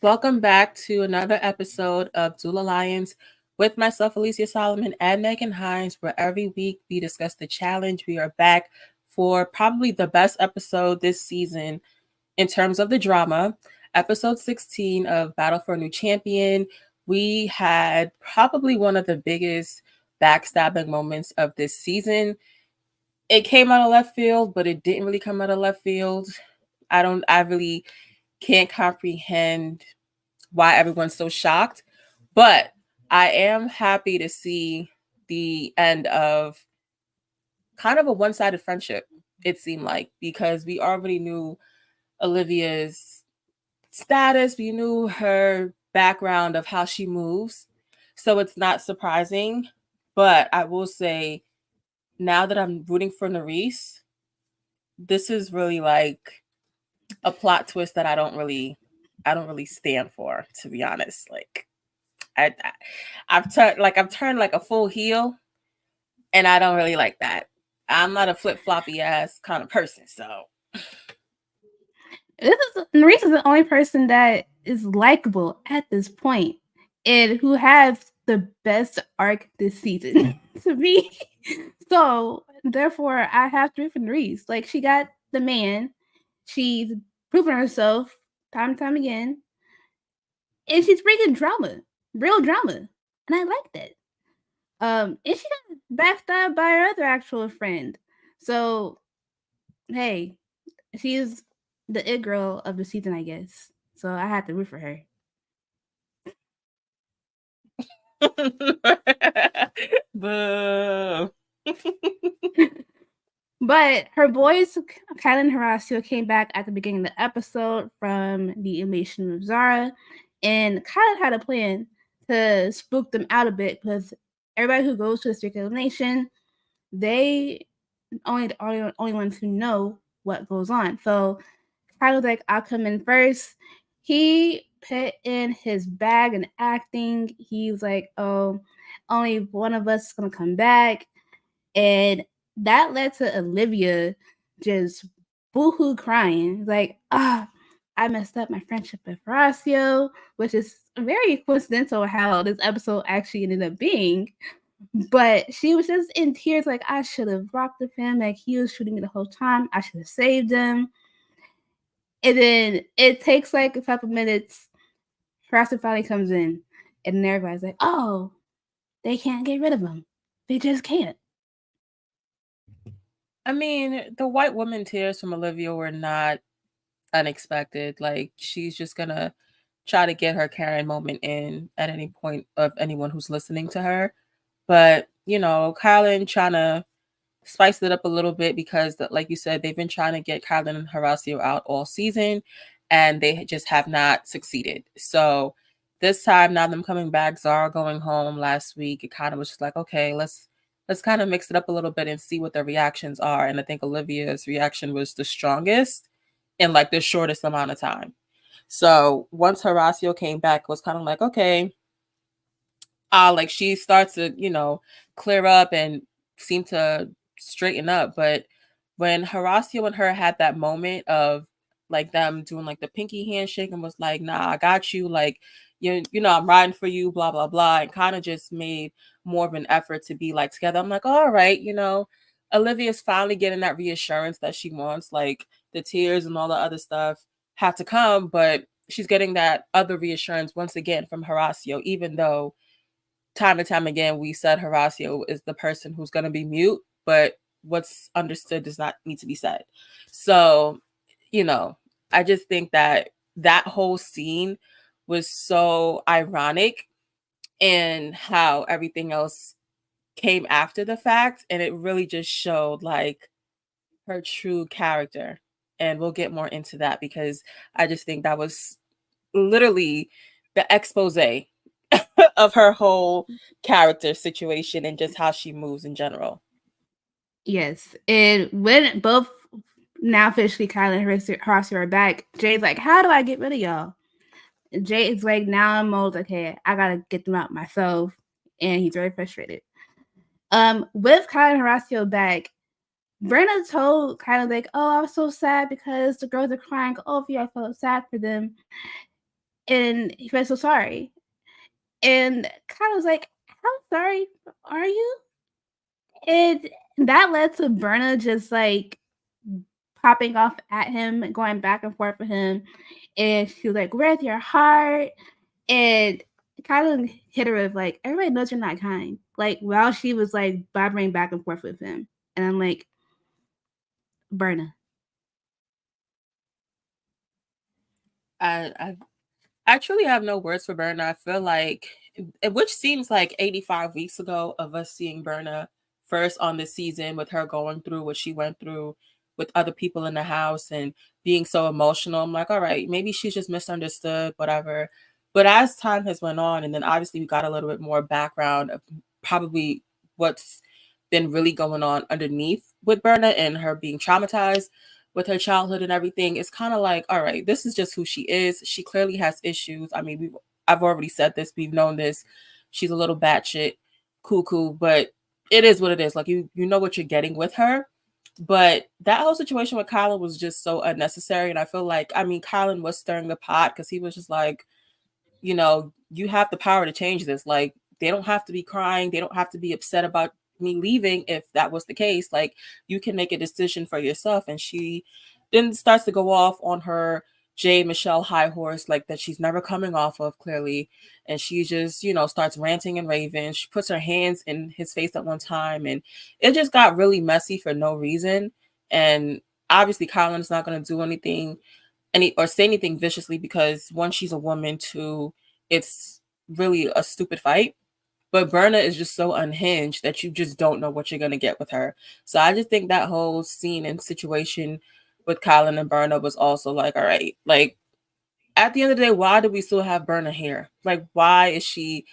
Welcome back to another episode of Duel Alliance with myself, Alicia Solomon, and Megan Hines, where every week we discuss the challenge. We are back for probably the best episode this season in terms of the drama. Episode 16 of Battle for a New Champion. We had probably one of the biggest backstabbing moments of this season. It came out of left field, but it didn't really come out of left field. I really can't comprehend why everyone's so shocked. But I am happy to see the end of kind of a one-sided friendship, it seemed like, because we already knew Olivia's status, we knew her background of how she moves. So it's not surprising. But I will say, now that I'm rooting for Nerys, this is really like a plot twist that I don't really stand for, to be honest. Like I've turned like a full heel, and I don't really like that. I'm not a flip floppy ass kind of person, so Nerys is the only person that is likable at this point and who has the best arc this season to me. So therefore, I have to root for Nerys. Like, she got the man, she's proven herself time and time again, and she's bringing drama, real drama, and I like that. And she got backstabbed by her other actual friend. So hey, she's the it girl of the season, I guess. So I had to root for her. boo. But her boys, Kylan and Horacio, came back at the beginning of the episode from the elimination of Zara, and Kylan had a plan to spook them out a bit because everybody who goes to the strict elimination, they only ones who know what goes on. So Kylan was like, "I'll come in first." He put in his bag and acting. He was like, "Oh, only one of us is gonna come back," and that led to Olivia just boohoo crying, like, I messed up my friendship with Horacio, which is very coincidental how this episode actually ended up being. But she was just in tears, like, I should have rocked with him, like, he was shooting me the whole time, I should have saved him. And then it takes like a couple minutes, Horacio finally comes in, and then everybody's like, oh, they can't get rid of him. They just can't. I mean, the white woman tears from Olivia were not unexpected. Like, she's just gonna try to get her Karen moment in at any point of anyone who's listening to her. But, Kylan trying to spice it up a little bit because, like you said, they've been trying to get Kylan and Horacio out all season, and they just have not succeeded. So this time, now them coming back, Zara going home last week, it kind of was just like, okay, let's kind of mix it up a little bit and see what their reactions are. And I think Olivia's reaction was the strongest in like the shortest amount of time. So once Horacio came back, it was kind of like, okay, like she starts to, clear up and seem to straighten up. But when Horacio and her had that moment of like them doing like the pinky handshake and was like, nah, I got you, like, I'm riding for you, blah, blah, blah, and kind of just made more of an effort to be like together. I'm like, all right, Olivia's finally getting that reassurance that she wants. Like, the tears and all the other stuff have to come, but she's getting that other reassurance once again from Horacio, even though time and time again we said Horacio is the person who's going to be mute, but what's understood does not need to be said. So, I just think that that whole scene was so ironic in how everything else came after the fact, and it really just showed like her true character. And we'll get more into that because I just think that was literally the expose of her whole character situation and just how she moves in general. Yes, and when both now officially Kylan and Horacio are back, Jay's like, how do I get rid of y'all? And Jay is like, now I'm mold, okay, I gotta get them out myself, and he's very frustrated. With Kylan and Horacio back, Brenna told Kylan, like, oh, I was so sad because the girls are crying over you. I felt sad for them. And he felt so sorry. And Kyle was like, how sorry are you? And that led to Berna just like popping off at him, going back and forth with him. And she was like, where's your heart? And kind of hit her with like, everybody knows you're not kind. Like while she was like bobbing back and forth with him. And I'm like, Berna. I truly have no words for Berna. I feel like, which seems like 85 weeks ago of us seeing Berna first on the season with her going through what she went through with other people in the house and being so emotional. I'm like, all right, maybe she's just misunderstood, whatever. But as time has went on, and then obviously we got a little bit more background of probably what's been really going on underneath with Berna and her being traumatized with her childhood and everything, it's kind of like, all right, this is just who she is. She clearly has issues. I mean, I've already said this. We've known this. She's a little batshit cuckoo, but it is what it is. Like you know what you're getting with her. But that whole situation with Colin was just so unnecessary. And I feel like, I mean, Colin was stirring the pot because he was just like, you have the power to change this. Like, they don't have to be crying. They don't have to be upset about me leaving if that was the case. Like, you can make a decision for yourself. And she then starts to go off on her J. Michelle high horse, like that she's never coming off of, clearly. And she just, starts ranting and raving. She puts her hands in his face at one time. And it just got really messy for no reason. And obviously, Colin's not going to do anything or say anything viciously because one, she's a woman, two, it's really a stupid fight. But Berna is just so unhinged that you just don't know what you're gonna get with her. So I just think that whole scene and situation with Colin and Berna was also like, all right, like at the end of the day, why do we still have Berna here? Like, why is she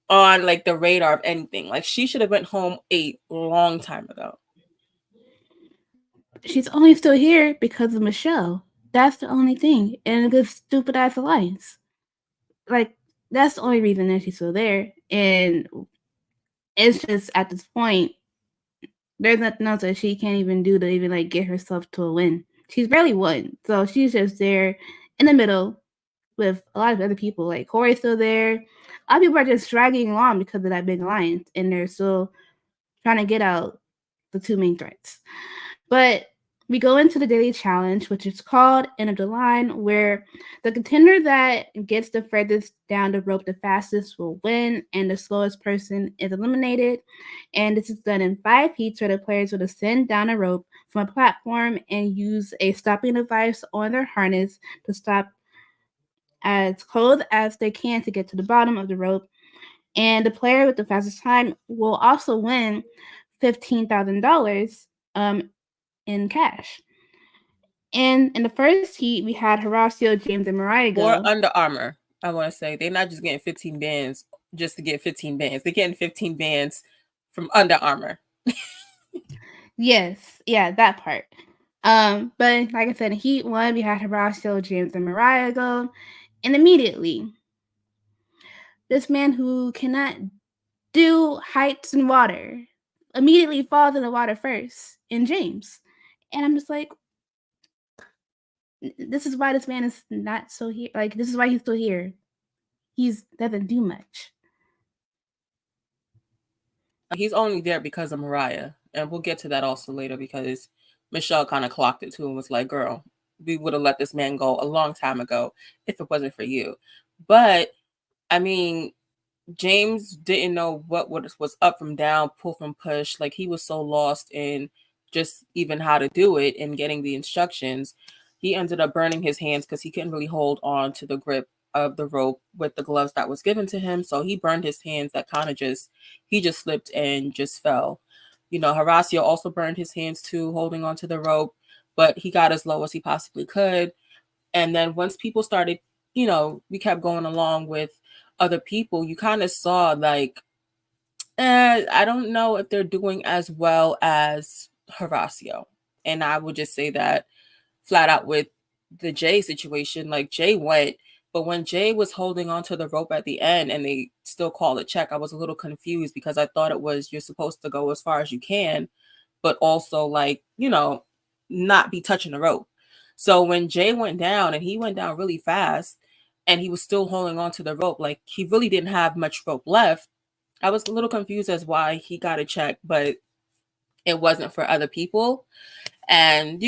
on like the radar of anything? Like, she should have went home a long time ago. She's only still here because of Michelle. That's the only thing. And a good stupid ass alliance. Like, that's the only reason that she's still there. And it's just at this point, there's nothing else that she can't even do to even like get herself to a win. She's barely won. So she's just there in the middle with a lot of other people. Like Corey's still there. A lot of people are just dragging along because of that big alliance, and they're still trying to get out the two main threats. But we go into the daily challenge, which is called End of the Line, where the contender that gets the furthest down the rope the fastest will win, and the slowest person is eliminated. And this is done in 5 heats where the players will descend down a rope from a platform and use a stopping device on their harness to stop as close as they can to get to the bottom of the rope. And the player with the fastest time will also win $15,000 in cash. And in the first heat, we had Horacio, James, and Mariah go. Or Under Armour, I want to say. They're not just getting 15 bands just to get 15 bands. They're getting 15 bands from Under Armour. Yes, yeah, that part. But like I said, in Heat 1, we had Horacio, James, and Mariah go. And immediately, this man who cannot do heights and water immediately falls in the water first in James. And I'm just like, this is why this man is not so here. Like, this is why he's still here. He's doesn't do much. He's only there because of Mariah. And we'll get to that also later because Michelle kind of clocked it too and was like, girl, we would have let this man go a long time ago if it wasn't for you. But I mean, James didn't know what was up from down, pull from push. Like, he was so lost in just even how to do it and getting the instructions. He ended up burning his hands because he couldn't really hold on to the grip of the rope with the gloves that was given to him. So he burned his hands. That kind of he just slipped and just fell. Horacio also burned his hands too, holding onto the rope, but he got as low as he possibly could. And then once people started, we kept going along with other people, you kind of saw like, I don't know if they're doing as well as Horacio. And I would just say that flat out with the Jay situation. Like, Jay went, but when Jay was holding onto the rope at the end and they still called a check, I was a little confused because I thought it was you're supposed to go as far as you can, but also like, not be touching the rope. So when Jay went down and he went down really fast, and he was still holding on to the rope. Like he really didn't have much rope left. I was a little confused as why he got a check, but it wasn't for other people. And,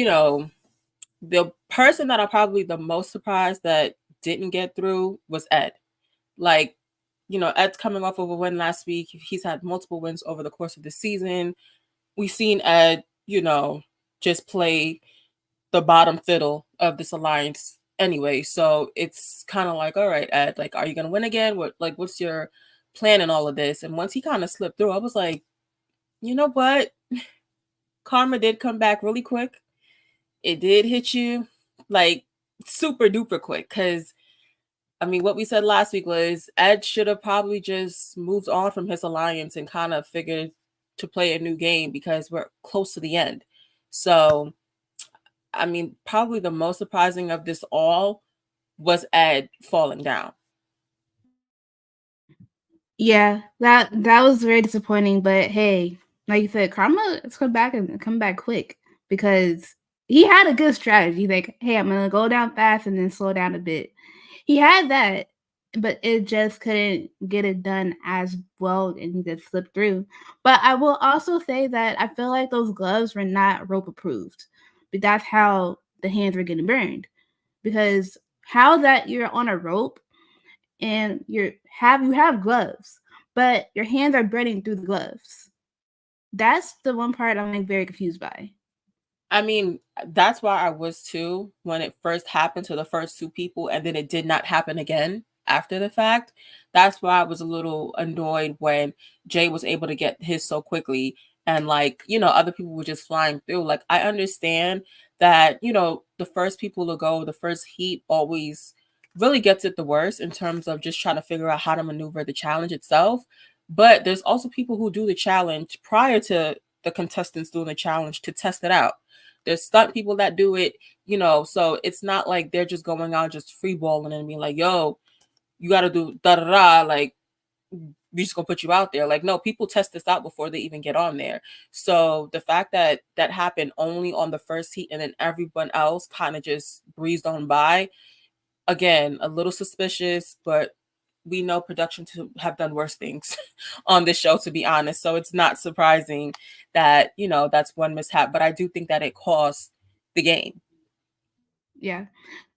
the person that I'm probably the most surprised that didn't get through was Ed. Like, Ed's coming off of a win last week. He's had multiple wins over the course of the season. We've seen Ed, just play the bottom fiddle of this alliance anyway. So it's kind of like, all right, Ed, like, are you gonna win again? What's your plan in all of this? And once he kind of slipped through, I was like, you know what? Karma did come back really quick. It did hit you like super duper quick. Cause I mean, what we said last week was Ed should have probably just moved on from his alliance and kind of figured to play a new game because we're close to the end. So, I mean, probably the most surprising of this all was Ed falling down. Yeah, that was very disappointing. But hey, like you said, karma has come back and come back quick because he had a good strategy. Like, hey, I'm gonna go down fast and then slow down a bit. He had that, but it just couldn't get it done as well, and he just slipped through. But I will also say that I feel like those gloves were not rope approved, but that's how the hands were getting burned. Because how that you're on a rope and you have gloves, but your hands are burning through the gloves. That's the one part I'm like very confused by. I mean, that's why I was too when it first happened to the first two people and then it did not happen again after the fact. That's why I was a little annoyed when Jay was able to get his so quickly and like, other people were just flying through. Like I understand that, the first people to go, the first heat always really gets it the worst in terms of just trying to figure out how to maneuver the challenge itself. But there's also people who do the challenge prior to the contestants doing the challenge to test it out. There's stunt people that do it, so it's not like they're just going out just free balling and being like, yo, you got to do da da da. Like, we just gonna put you out there. Like, no, people test this out before they even get on there. So the fact that that happened only on the first heat and then everyone else kind of just breezed on by, again, a little suspicious, but we know production to have done worse things on this show, to be honest. So it's not surprising that, that's one mishap. But I do think that it cost the game. Yeah.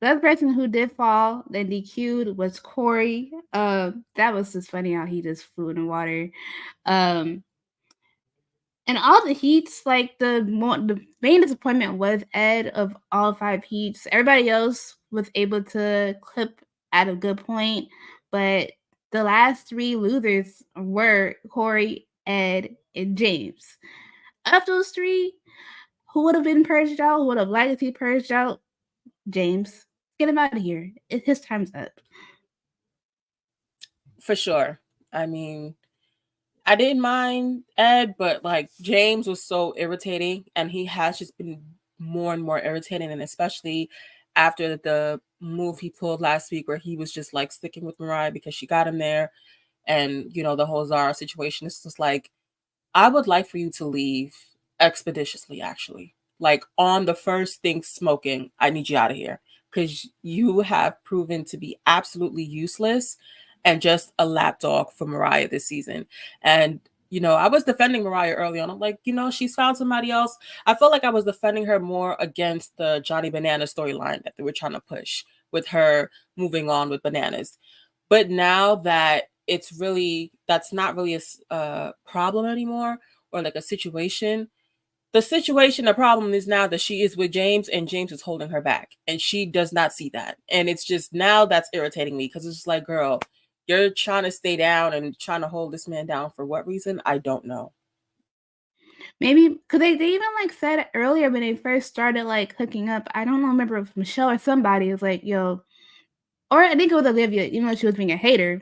The other person who did fall that DQ'd was Corey. That was just funny how he just flew in the water. Um, and all the heats, like the main disappointment was Ed of all 5 heats. Everybody else was able to clip at a good point, but the last 3 losers were Corey, Ed, and James. Of those 3, who would have been purged out? Who would have liked to be purged out? James. Get him out of here. His time's up. For sure. I mean, I didn't mind Ed, but like James was so irritating and he has just been more and more irritating. And especially after the move he pulled last week where he was just like sticking with Mariah because she got him there. And, the whole Zara situation is just like, I would like for you to leave expeditiously, actually. Like on the first thing smoking, I need you out of here because you have proven to be absolutely useless and just a lapdog for Mariah this season. And I was defending Mariah early on. I'm like, she's found somebody else. I felt like I was defending her more against the Johnny Banana storyline that they were trying to push with her moving on with Bananas. But now that that's not really a problem anymore or like a situation. The problem is now that she is with James and James is holding her back and she does not see that. And it's just now that's irritating me because it's just like, girl, you're trying to stay down and trying to hold this man down for what reason? I don't know. Maybe because they even like said earlier when they first started like hooking up. I don't know, remember if Michelle or somebody was like, "Yo," or I think it was Olivia. Even though she was being a hater,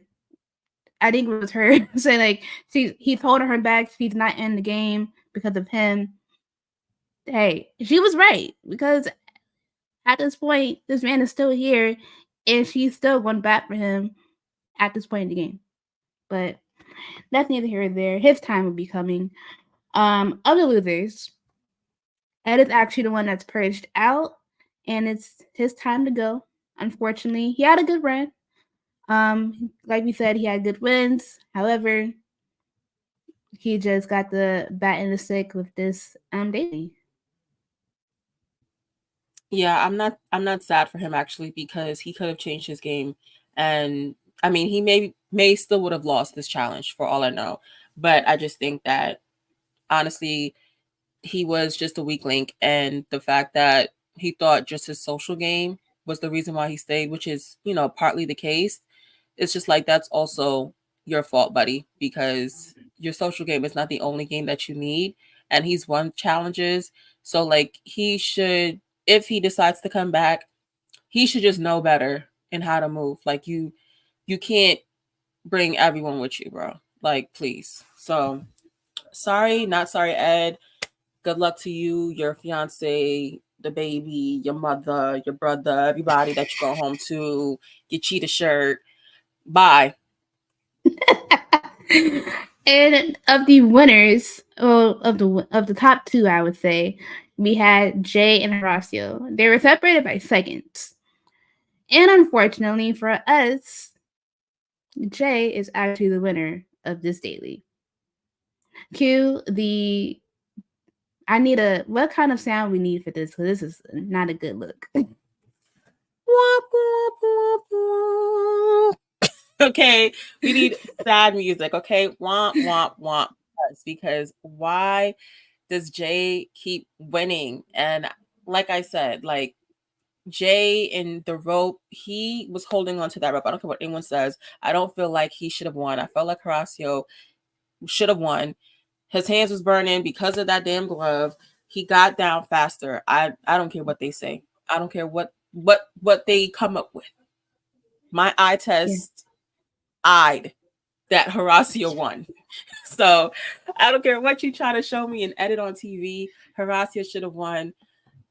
I think it was her saying like he's holding her back. She's not in the game because of him. Hey, she was right because at this point, this man is still here, and she's still going back for him at this point in the game. But that's neither here nor there. His time will be coming. Of the losers, Ed is actually the one that's purged out, and it's his time to go. Unfortunately, he had a good run. Like we said, he had good wins. However, he just got the bat and the stick with this daily. Yeah, I'm not sad for him actually because he could have changed his game, and I mean he may still would have lost this challenge for all I know, but I just think that honestly he was just a weak link, and the fact that he thought just his social game was the reason why he stayed, which is partly the case. It's just like that's also your fault, buddy, because your social game is not the only game that you need, and he's won challenges. So like he should, if he decides to come back, he should just know better and how to move. Like you can't bring everyone with you, bro. Like please. So sorry, not sorry, Ed. Good luck to you, your fiance, the baby, your mother, your brother, everybody that you go home to, your cheetah shirt. Bye. And of the winners, well, of the top two, I would say we had Jay and Horacio. They were separated by seconds, and unfortunately for us, Jay is actually the winner of this daily. Cue the. I need a what kind of sound we need for this because this is not a good look. Okay, we need sad music. Okay, womp womp womp. Yes, because why does Jay keep winning? And like I said, like Jay in the rope, he was holding on to that rope. I don't care what anyone says. I don't feel like he should have won. I felt like Horacio should have won. His hands was burning because of that damn glove. He got down faster. I don't care what they say. I don't care what they come up with. My eye Yeah. test eyed that Horacio won. So I don't care what you try to show me and edit on TV. Horacio should have won.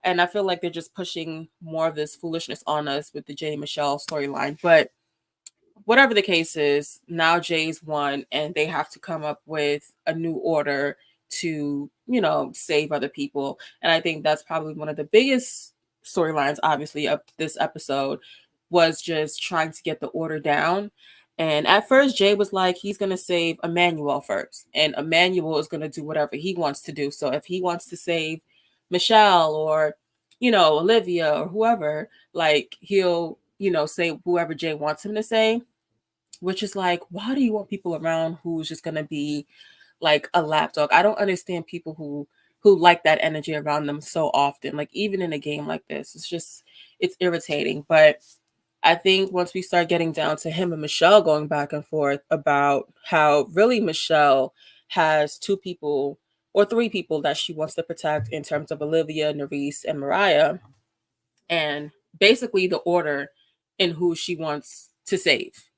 And I feel like they're just pushing more of this foolishness on us with the Jay and Michelle storyline. But whatever the case is, now Jay's won and they have to come up with a new order to, save other people. And I think that's probably one of the biggest storylines, obviously, of this episode was just trying to get the order down. And at first, Jay was like, he's going to save Emmanuel first. And Emmanuel is going to do whatever he wants to do. So if he wants to save Michelle or, Olivia or whoever, like he'll, say whoever Jay wants him to say, which is like, why do you want people around who's just gonna be like a lapdog? I don't understand people who like that energy around them so often. Like even in a game like this, it's irritating. But I think once we start getting down to him and Michelle going back and forth about how really Michelle has two people or three people that she wants to protect in terms of Olivia, Nerese, and Mariah, and basically the order in who she wants to save.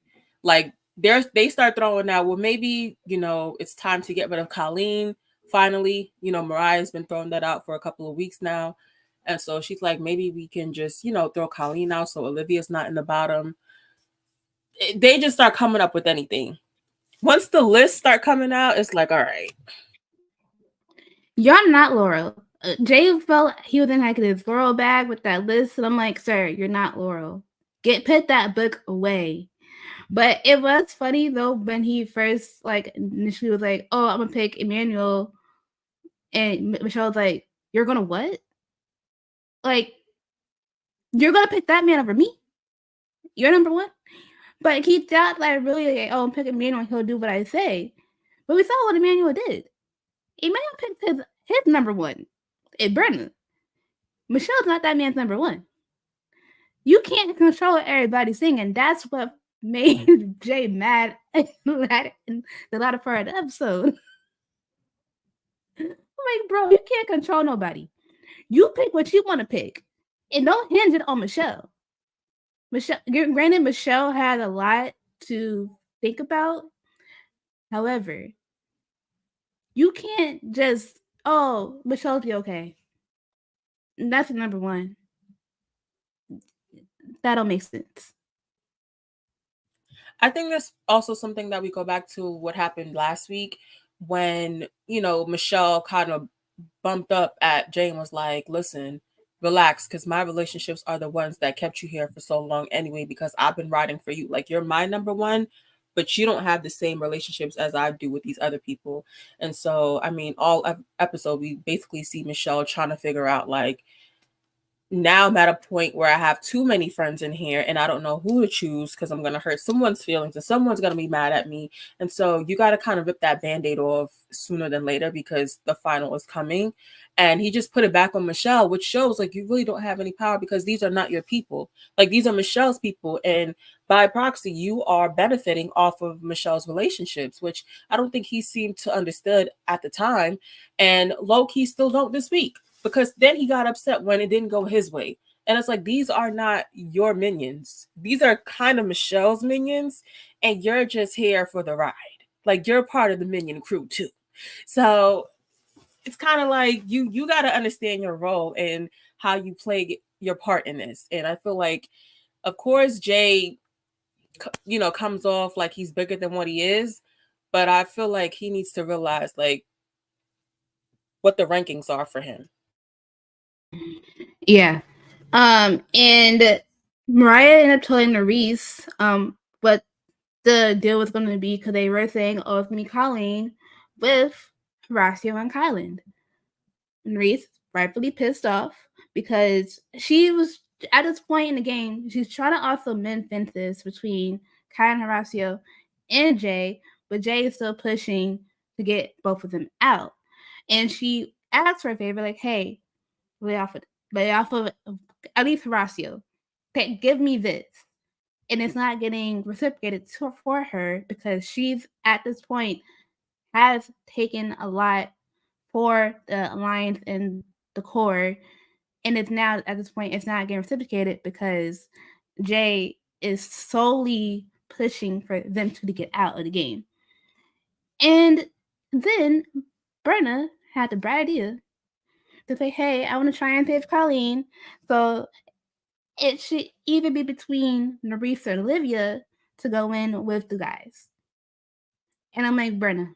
Like they start throwing out, well, maybe, it's time to get rid of Colleen finally. Mariah's been throwing that out for a couple of weeks now. And so she's like, maybe we can just, throw Colleen out so Olivia's not in the bottom. They just start coming up with anything. Once the lists start coming out, it's like, all right. You're not Laurel. Jay felt he was in like his Laurel bag with that list, and I'm like, sir, you're not Laurel. Put that book away. But it was funny though when he first like initially was like, "Oh, I'm gonna pick Emmanuel," and Michelle was like, "You're gonna what? Like, you're gonna pick that man over me? You're number one." But he thought like really like, "Oh, I'm picking Emmanuel. He'll do what I say." But we saw what Emmanuel did. Emmanuel picked his number one, Brennan. Michelle's not that man's number one. You can't control what everybody's singing. That's what made Jay mad in the latter part of the episode. I'm like, bro, you can't control nobody. You pick what you want to pick, and don't hinge it on Michelle. Granted, Michelle had a lot to think about. However, you can't just Michelle'll be okay. That's number one. That don't make sense. I think that's also something that we go back to what happened last week when, Michelle kind of bumped up at Jay and was like, listen, relax, because my relationships are the ones that kept you here for so long anyway, because I've been riding for you. Like, you're my number one, but you don't have the same relationships as I do with these other people. And so, I mean, all episode, we basically see Michelle trying to figure out, like, now I'm at a point where I have too many friends in here and I don't know who to choose because I'm going to hurt someone's feelings and someone's going to be mad at me. And so you got to kind of rip that band-aid off sooner than later because the final is coming. And he just put it back on Michelle, which shows like you really don't have any power because these are not your people. Like, these are Michelle's people. And by proxy, you are benefiting off of Michelle's relationships, which I don't think he seemed to understood at the time. And low key still don't this week, because then he got upset when it didn't go his way. And it's like, these are not your minions. These are kind of Michelle's minions, and you're just here for the ride. Like, you're part of the minion crew too. So it's kind of like you got to understand your role and how you play your part in this. And I feel like, of course, Jay, comes off like he's bigger than what he is, but I feel like he needs to realize like what the rankings are for him. Yeah. And Mariah ended up telling Nerese what the deal was going to be, because they were saying, oh, it's me Colleen with Horacio and Kyland. Nerese rightfully pissed off because she was, at this point in the game, she's trying to also mend fences between Kai and Horacio and Jay, but Jay is still pushing to get both of them out. And she asked for a favor, like, hey, lay off of at least Horacio. Okay, give me this. And it's not getting reciprocated for her because she's, at this point, has taken a lot for the alliance and the core, and it's now, at this point, it's not getting reciprocated because Jay is solely pushing for them to get out of the game. And then Berna had the bright idea to say, hey, I want to try and save Colleen. So it should either be between Nerissa and Olivia to go in with the guys. And I'm like, Berna,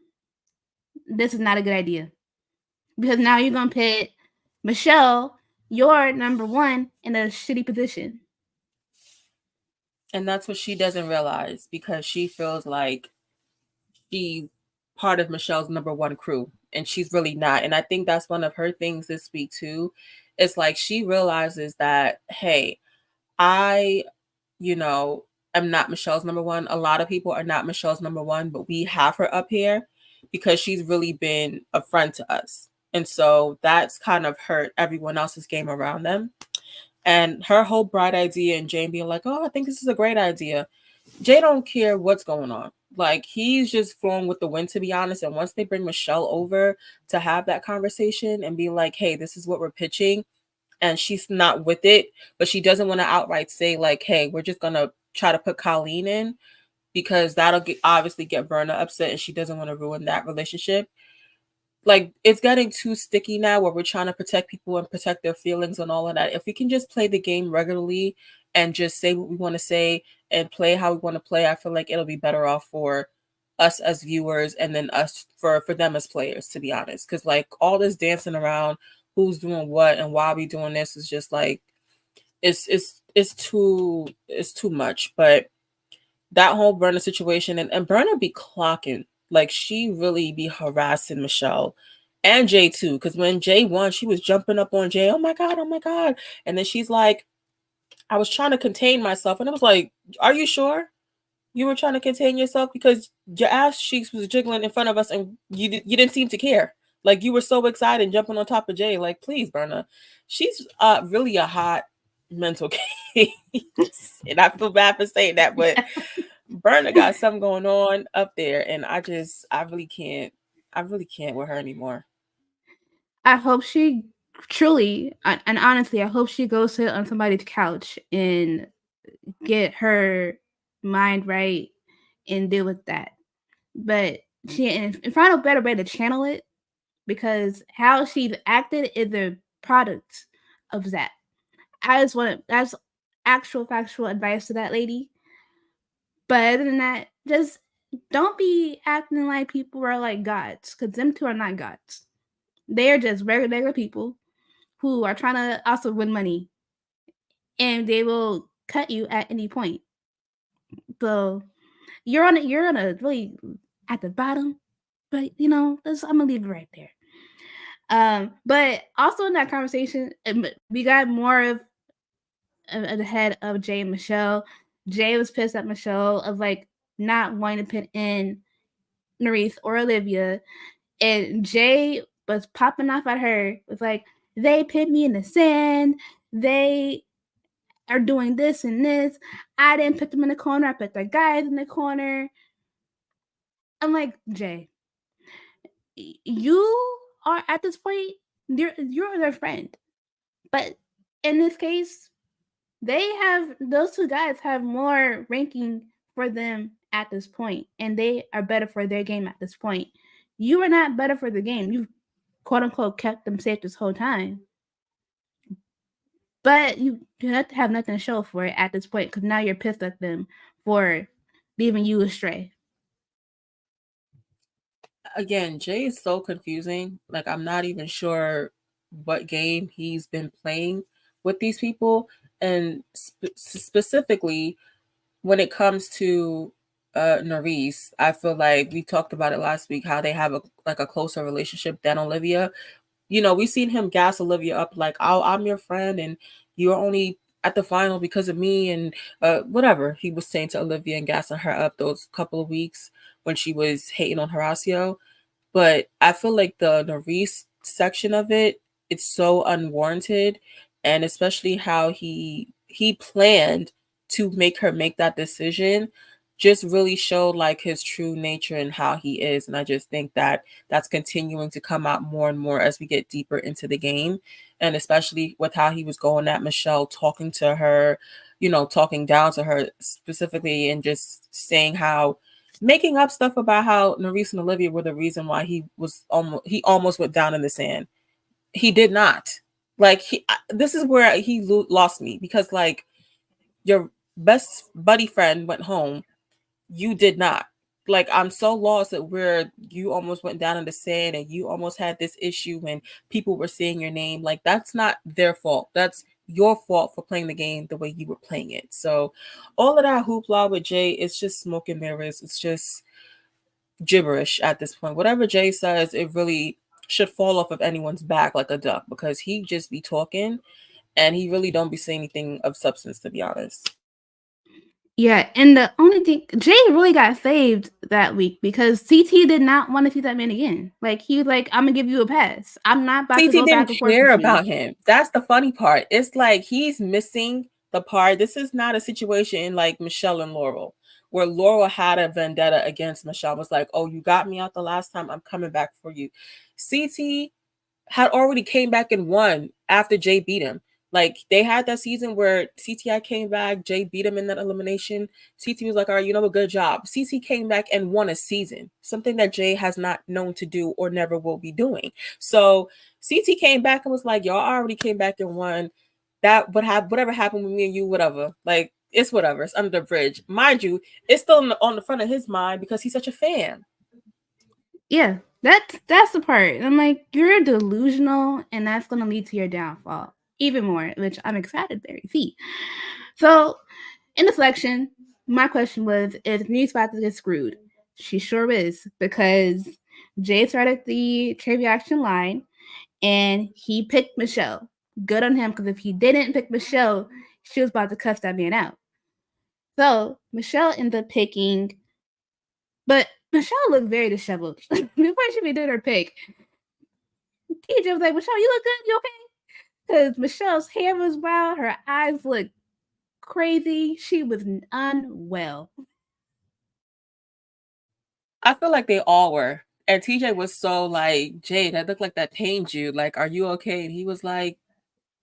this is not a good idea. Because now you're going to put Michelle, your number one, in a shitty position. And that's what she doesn't realize, because she feels like she's part of Michelle's number one crew, and she's really not. And I think that's one of her things this week too. It's like she realizes that, hey, I, you know, am not Michelle's number one. A lot of people are not Michelle's number one, but we have her up here because she's really been a friend to us. And so that's kind of hurt everyone else's game around them. And her whole bright idea, and Jane being like, oh, I think this is a great idea. Jay don't care what's going on. Like, he's just flowing with the wind, to be honest. And once they bring Michelle over to have that conversation and be like, hey, this is what we're pitching, and she's not with it, but she doesn't want to outright say like, hey, we're just gonna try to put Colleen in, because that'll obviously get Verna upset, and she doesn't want to ruin that relationship. Like, it's getting too sticky now where we're trying to protect people and protect their feelings and all of that. If we can just play the game regularly and just say what we want to say and play how we want to play, I feel like it'll be better off for us as viewers, and then us for them as players, to be honest. Because like, all this dancing around who's doing what and why we doing this is just like, it's too much. But that whole Berna situation, and Berna be clocking, like, she really be harassing Michelle and Jay too. Because when Jay won, she was jumping up on Jay, oh my god, oh my god. And then she's like, I was trying to contain myself. And it was like, are you sure you were trying to contain yourself? Because your ass cheeks was jiggling in front of us and you didn't seem to care. Like, you were so excited jumping on top of Jay. Like, please, Berna. She's really a hot mental case. And I feel bad for saying that, but Berna got something going on up there, and I really can't with her anymore. I hope she truly, and honestly, I hope she goes sit on somebody's couch and get her mind right and deal with that. But she, and find a better way to channel it, because how she's acted is a product of that. I just want to, that's actual factual advice to that lady. But other than that, just don't be acting like people are like gods, because them two are not gods. They are just regular people who are trying to also win money, and they will cut you at any point. So you're on a really at the bottom, but I'm gonna leave it right there. But also in that conversation, we got more of the head of Jay and Michelle. Jay was pissed at Michelle of like not wanting to put in Nerese or Olivia, and Jay was popping off at her with like, they put me in the sand, they are doing this and this. I didn't put them in the corner, I put the guys in the corner. I'm like, Jay, you are at this point, you're their friend. But in this case, those two guys have more ranking for them at this point, and they are better for their game at this point. You are not better for the game. You quote unquote kept them safe this whole time. But you have to have nothing to show for it at this point because now you're pissed at them for leaving you astray. Again, Jay is so confusing. Like, I'm not even sure what game he's been playing with these people. And specifically, when it comes to Nerese, I feel like we talked about it last week how they have a closer relationship than Olivia. We've seen him gas Olivia up like, "Oh, I'm your friend, and you're only at the final because of me," and whatever he was saying to Olivia and gassing her up those couple of weeks when she was hating on Horacio. But I feel like the Nerese section of it, it's so unwarranted, and especially how he planned to make her make that decision just really showed like his true nature and how he is. And I just think that that's continuing to come out more and more as we get deeper into the game, and especially with how he was going at Michelle, talking to her, talking down to her specifically, and just saying how making up stuff about how Nerese and Olivia were the reason why he almost went down in the sand. He did not. Like, this is where he lost me, because like, your best buddy friend went home, you did not. Like, I'm so lost at where you almost went down in the sand and you almost had this issue when people were saying your name. Like, that's not their fault. That's your fault for playing the game the way you were playing it. So all of that hoopla with Jay, it's just smoke and mirrors. It's just gibberish at this point. Whatever Jay says, it really should fall off of anyone's back like a duck, because he just be talking and he really don't be saying anything of substance, to be honest. Yeah, and the only thing Jay really got saved that week because CT did not want to see that man again. Like he was like, "I'm gonna give you a pass. I'm not about to CT go back didn't and forth care with you." about him. That's the funny part. It's like he's missing the part. This is not a situation in like Michelle and Laurel, where Laurel had a vendetta against Michelle. Was like, "Oh, you got me out the last time. I'm coming back for you." CT had already came back and won after Jay beat him. Like, they had that season where CTI came back, Jay beat him in that elimination. CT was like, "All right, a good job." CT came back and won a season, something that Jay has not known to do or never will be doing. So CT came back and was like, "Y'all already came back and won. That whatever happened with me and you, whatever. Like, it's whatever. It's under the bridge." Mind you, it's still on the front of his mind because he's such a fan. Yeah, that's the part. And I'm like, you're delusional, and that's gonna lead to your downfall even more, which I'm excited there. See, so in the selection, my question was: is Denise about to get screwed? She sure is because Jay started the trivia action line, and he picked Michelle. Good on him, because if he didn't pick Michelle, she was about to cuss that man out. So Michelle ended up picking, but Michelle looked very disheveled before she did her pick. TJ was like, "Michelle, you look good. You okay?" Because Michelle's hair was wild, her eyes looked crazy. She was unwell. I feel like they all were. And TJ was so like, "Jay, that looked like that pained you. Like, are you okay?" And he was like,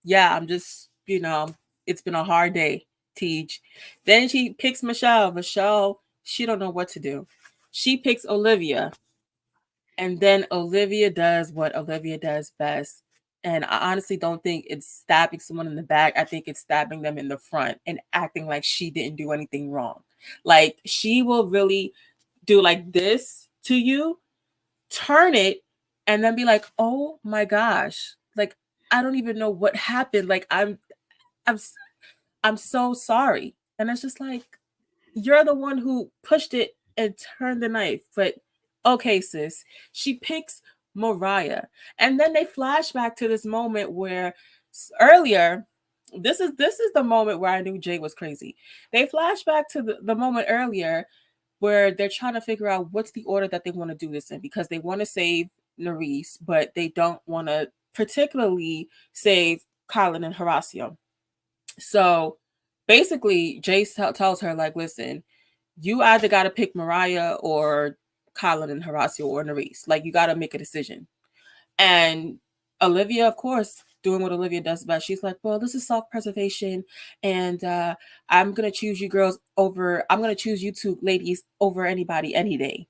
"Yeah, I'm just, it's been a hard day, Tej." Then she picks Michelle. Michelle, she don't know what to do. She picks Olivia. And then Olivia does what Olivia does best. And I honestly don't think it's stabbing someone in the back. I think it's stabbing them in the front and acting like she didn't do anything wrong. Like, she will really do like this to you, turn it, and then be like, "Oh my gosh." Like, I don't even know what happened. Like I'm I'm so sorry. And it's just like, you're the one who pushed it and turned the knife. But okay, sis. She picks Mariah. And then they flash back to this moment where earlier, this is the moment where I knew Jay was crazy. They flash back to the moment earlier where they're trying to figure out what's the order that they want to do this in, because they want to save Nerys, but they don't want to particularly save Colin and Horacio. So basically, Jace tells her, like, listen, you either got to pick Mariah or Colin and Horacio or Nerys. Like, you got to make a decision. And Olivia, of course, doing what Olivia does best. She's like, well, this is self-preservation. And I'm going to choose you girls over, I'm going to choose you two ladies over anybody any day.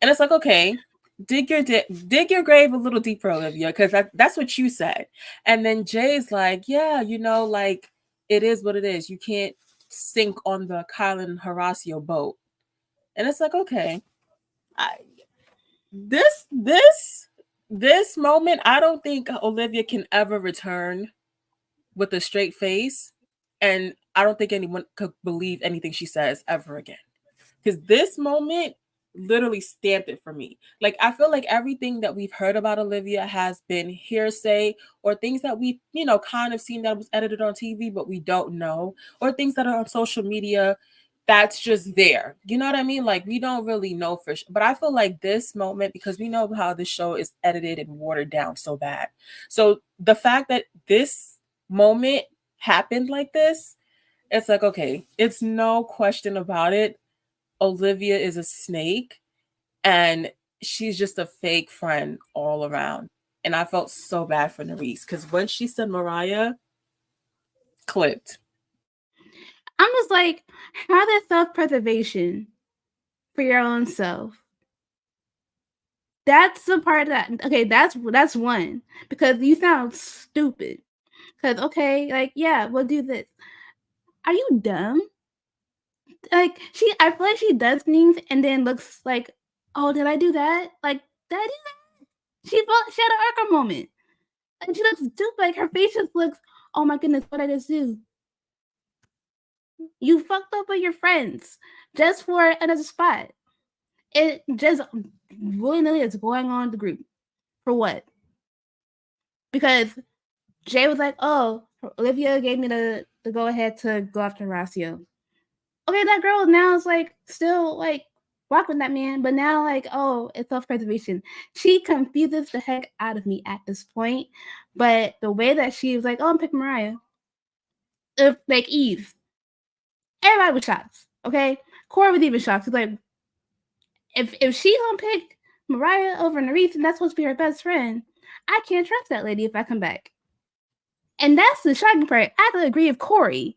And it's like, okay, dig your grave a little deeper, Olivia, because that's what you said. And then Jay's like, yeah, like, it is what it is. You can't sink on the Kylan Horacio boat. And it's like, okay, I, this moment, I don't think Olivia can ever return with a straight face, and I don't think anyone could believe anything she says ever again. Because this moment literally stamped it for me. Like, I feel like everything that we've heard about Olivia has been hearsay, or things that we've, kind of seen that was edited on TV, but we don't know, or things that are on social media that's just there. You know what I mean? Like, we don't really know for sure. But I feel like this moment, because we know how this show is edited and watered down so bad. So the fact that this moment happened like this, it's like, okay, it's no question about it. Olivia is a snake, and she's just a fake friend all around. And I felt so bad for Nerys, because when she said Mariah, clicked. I'm just like, how that self-preservation for your own self. That's the part that, okay, that's one, because you sound stupid. Because, okay, like, yeah, we'll do this. Are you dumb? Like, I feel like she does things and then looks like, oh, did I do that? Like, did I do that? She had an Arkham moment. And she looks stupid. Like, her face just looks, oh my goodness, what did I just do? You fucked up with your friends just for another spot. It just willy-nilly is going on the group. For what? Because Jay was like, oh, Olivia gave me the go ahead to go after Horacio. Okay, that girl now is like still like walking that man, but now like, oh, it's self-preservation. She confuses the heck out of me at this point. But the way that she was like, oh, I'm picking Mariah. If like Eve. Everybody was shocked. Okay? Cora was even shocked. She's like, if she gonna pick Mariah over Nerys and that's supposed to be her best friend, I can't trust that lady if I come back. And that's the shocking part. I have to agree with Corey.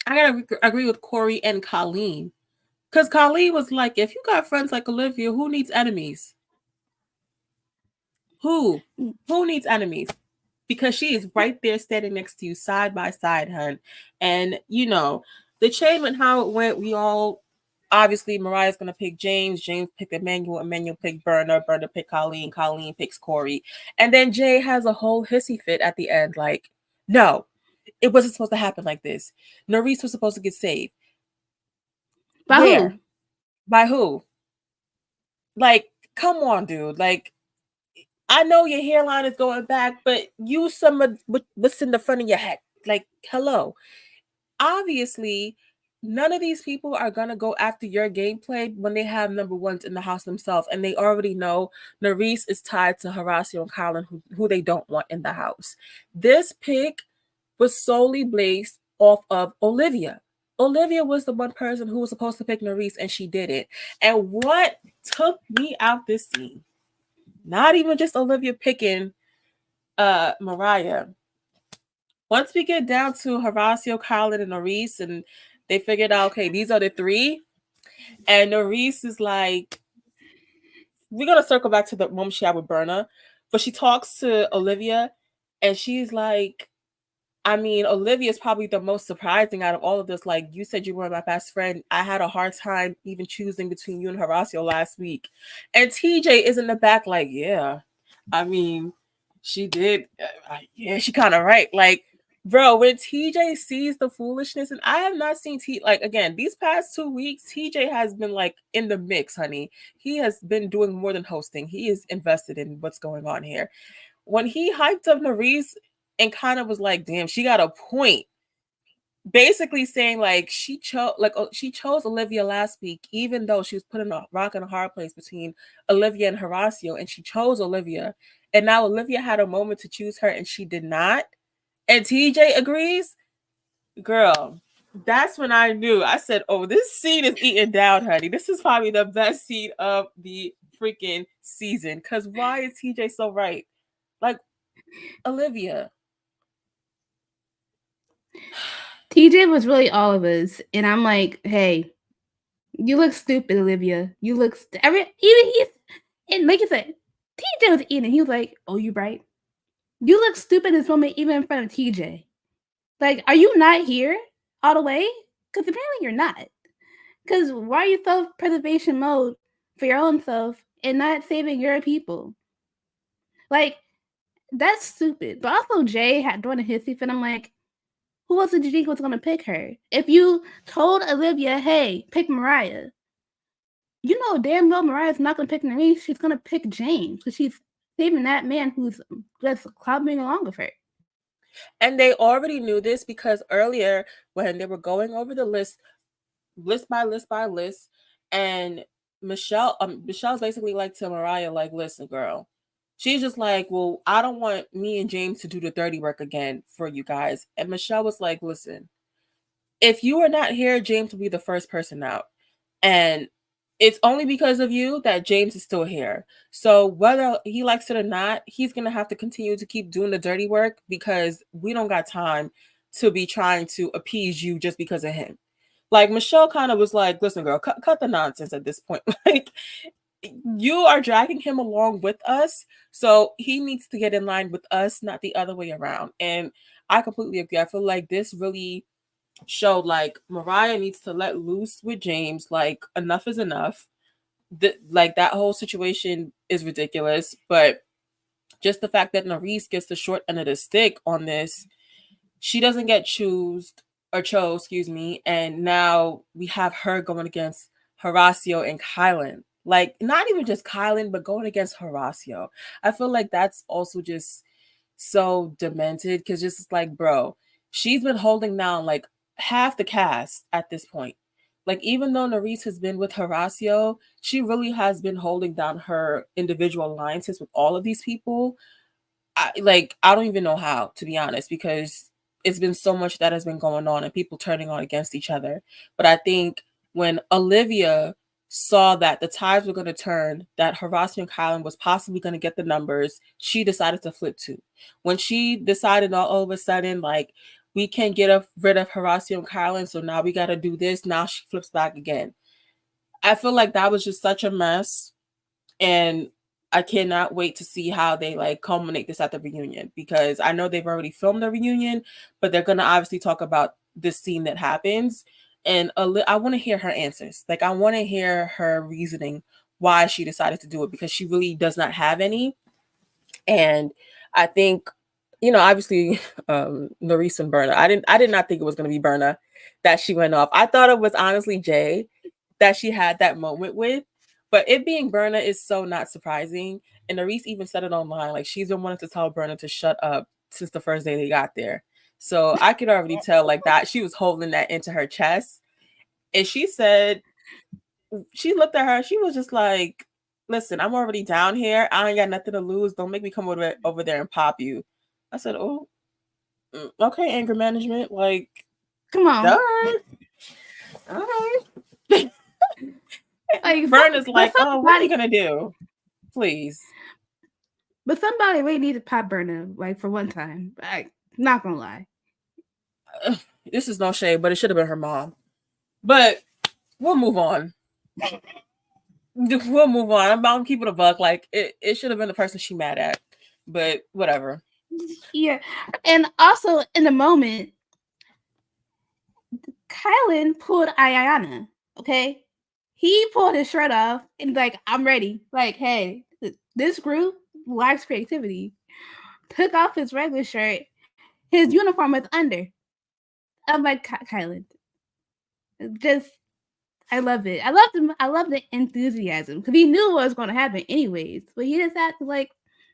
I gotta agree with Corey and Colleen. Because Colleen was like, if you got friends like Olivia, who needs enemies? Who? Who needs enemies? Because she is right there standing next to you side by side, hun. And, the chain and how it went, we all, obviously, Mariah's going to pick James. James picked Emmanuel picked Berna picked Colleen picks Corey. And then Jay has a whole hissy fit at the end, like, no, it wasn't supposed to happen like this. Nerys was supposed to get saved. By Where? who? By who? Like, come on, dude. Like, I know your hairline is going back, but use some of what's in the front of your head. Like, hello. Obviously, none of these people are going to go after your gameplay when they have number ones in the house themselves. And they already know Nerys is tied to Horacio and Colin, who they don't want in the house. This pick was solely based off of Olivia. Olivia was the one person who was supposed to pick Nerys, and she did it. And what took me out this scene, not even just Olivia picking Mariah. Once we get down to Horacio, Colin, and Nerys, and they figured out, okay, these are the three. And Nerys is like, we're going to circle back to the moment she had with Berna, but she talks to Olivia, and she's like, I mean, Olivia is probably the most surprising out of all of this. Like, you said you were my best friend. I had a hard time even choosing between you and Horacio last week. And TJ is in the back like, yeah, I mean, She did. Yeah, she kind of right. Like, bro, when TJ sees the foolishness, and I have not seen like again these past 2 weeks, TJ has been like in the mix, honey. He has been doing more than hosting. He is invested in what's going on here. When he hyped up Nerese and kind of was like, "Damn, she got a point." Basically saying like she chose Olivia last week, even though she was put in a rock and a hard place between Olivia and Horacio, and she chose Olivia. And now Olivia had a moment to choose her and she did not. And TJ agrees. Girl, that's when I knew. I said, oh, this scene is eating down, honey. This is probably the best scene of the freaking season. Cause why is TJ so right? Like, Olivia. TJ was really all of us, and I'm like, hey, you look stupid, Olivia. You look even he's and like you said, TJ was eating. He was like, oh, you right. You look stupid in this moment, even in front of TJ. Like, are you not here all the way? Because apparently you're not. Because why are you self-preservation mode for your own self and not saving your people? Like, that's stupid. But also, Jay had doing a hissy fit. I'm like, who else did you think was going to pick her? If you told Olivia, hey, pick Mariah, you know damn well Mariah's not going to pick Nerese. She's going to pick James because she's saving that man who's just clubbing along with her. And they already knew this because earlier when they were going over the list by list, and Michelle's basically like to Mariah, like, listen, girl. She's just like, well, I don't want me and James to do the dirty work again for you guys. And Michelle was like, listen, if you are not here, James will be the first person out. And it's only because of you that James is still here. So whether he likes it or not, he's going to have to continue to keep doing the dirty work because we don't got time to be trying to appease you just because of him. Like, Michelle kind of was like, listen, girl, cut the nonsense at this point. Like, you are dragging him along with us. So he needs to get in line with us, not the other way around. And I completely agree. I feel like this really showed like Mariah needs to let loose with James. Like, enough is enough. Like, that whole situation is ridiculous. But just the fact that Nerese gets the short end of the stick on this, she doesn't get chose, excuse me, and now we have her going against Horacio and Kylan. Like, not even just Kylan, but going against Horacio. I feel like that's also just so demented because just like, bro, she's been holding down like half the cast at this point. Like, even though Nerese has been with Horacio, she really has been holding down her individual alliances with all of these people. I don't even know how, to be honest, because it's been so much that has been going on and people turning on against each other. But I think when Olivia saw that the tides were going to turn, that Horacio and Kylan was possibly going to get the numbers, she decided to flip too. When she decided all of a sudden, like, we can't get rid of Horacio and Kylan, so now we got to do this, now she flips back again. I feel like that was just such a mess. And I cannot wait to see how they like culminate this at the reunion, because I know they've already filmed the reunion, but they're gonna obviously talk about this scene that happens. And I want to hear her answers. Like, I want to hear her reasoning why she decided to do it, because she really does not have any. And I think, obviously, Nerese and Berna. I did not think it was gonna be Berna that she went off. I thought it was honestly Jay that she had that moment with. But it being Berna is so not surprising. And Nerese even said it online. Like, she's been wanting to tell Berna to shut up since the first day they got there. So I could already tell like that she was holding that into her chest. And she said, she looked at her, she was just like, listen, I'm already down here. I ain't got nothing to lose. Don't make me come over there and pop you. I said, oh, okay, anger management. Like, come on. All right. Like, Berna's like, oh, what are you gonna do? Please. But somebody really needs to pop Berna, like, for one time. Like, not gonna lie. This is no shade, but it should have been her mom. But we'll move on. We'll move on. I'm about to keep it a buck. Like, it should have been the person she mad at. But whatever. Yeah. And also, in the moment, Kylan pulled Ayana, okay? He pulled his shirt off and like, I'm ready. Like, hey, this group lacks creativity. took off his regular shirt. His uniform was under. I'm like, Kylan, just I love it. I love the enthusiasm because he knew what was going to happen anyways, but he just had to like